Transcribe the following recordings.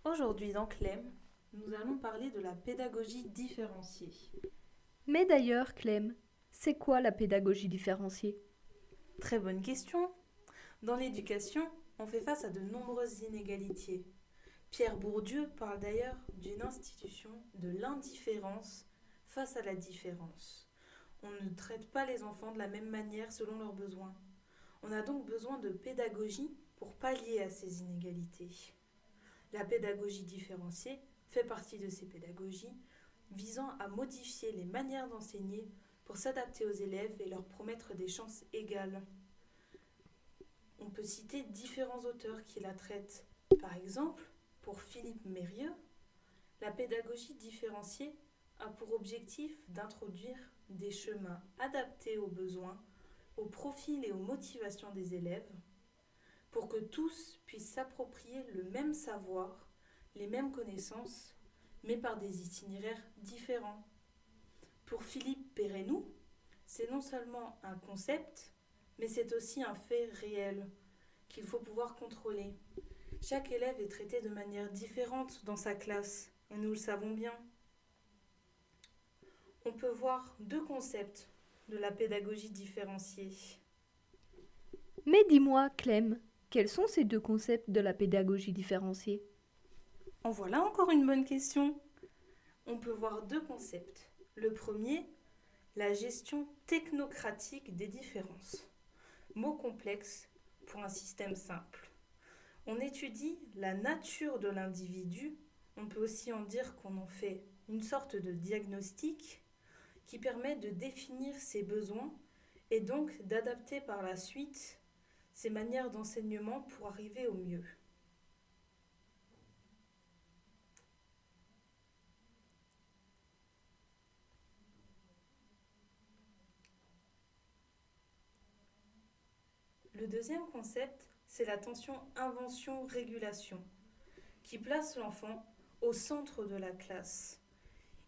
Aujourd'hui dans Clem, nous allons parler de la pédagogie différenciée. Mais d'ailleurs, Clem, c'est quoi la pédagogie différenciée? Très bonne question. Dans l'éducation, on fait face à de nombreuses inégalités. Pierre Bourdieu parle d'ailleurs d'une institution de l'indifférence face à la différence. On ne traite pas les enfants de la même manière selon leurs besoins. On a donc besoin de pédagogie pour pallier à ces inégalités. La pédagogie différenciée fait partie de ces pédagogies visant à modifier les manières d'enseigner pour s'adapter aux élèves et leur promettre des chances égales. On peut citer différents auteurs qui la traitent. Par exemple, pour Philippe Mérieux, la pédagogie différenciée a pour objectif d'introduire des chemins adaptés aux besoins, aux profils et aux motivations des élèves, pour que tous puissent s'approprier le même savoir, les mêmes connaissances, mais par des itinéraires différents. Pour Philippe Perrenou, c'est non seulement un concept, mais c'est aussi un fait réel qu'il faut pouvoir contrôler. Chaque élève est traité de manière différente dans sa classe, et nous le savons bien. On peut voir deux concepts de la pédagogie différenciée. Mais dis-moi, Clem, quels sont ces deux concepts de la pédagogie différenciée? En voilà encore une bonne question. On peut voir deux concepts. Le premier, la gestion technocratique des différences. Mot complexe pour un système simple. On étudie la nature de l'individu, on peut aussi en dire qu'on en fait une sorte de diagnostic qui permet de définir ses besoins et donc d'adapter par la suite ses manières d'enseignement pour arriver au mieux. Le deuxième concept, c'est la tension invention-régulation, qui place l'enfant au centre de la classe.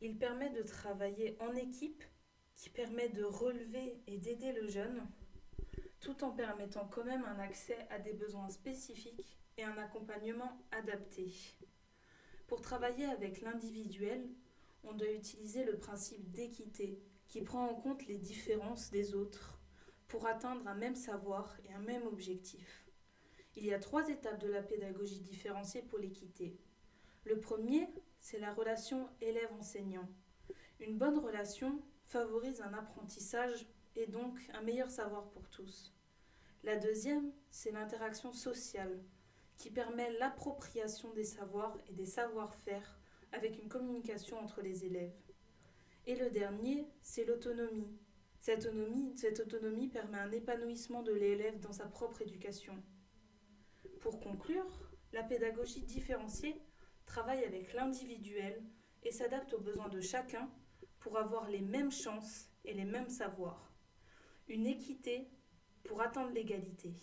Il permet de travailler en équipe, qui permet de relever et d'aider le jeune, tout en permettant quand même un accès à des besoins spécifiques et un accompagnement adapté. Pour travailler avec l'individuel, on doit utiliser le principe d'équité, qui prend en compte les différences des autres, pour atteindre un même savoir et un même objectif. Il y a trois étapes de la pédagogie différenciée pour l'équité. Le premier, c'est la relation élève-enseignant. Une bonne relation favorise un apprentissage et donc un meilleur savoir pour tous. La deuxième, c'est l'interaction sociale, qui permet l'appropriation des savoirs et des savoir-faire avec une communication entre les élèves. Et le dernier, c'est l'autonomie. Cette autonomie permet un épanouissement de l'élève dans sa propre éducation. Pour conclure, la pédagogie différenciée travaille avec l'individuel et s'adapte aux besoins de chacun pour avoir les mêmes chances et les mêmes savoirs. Une équité pour atteindre l'égalité.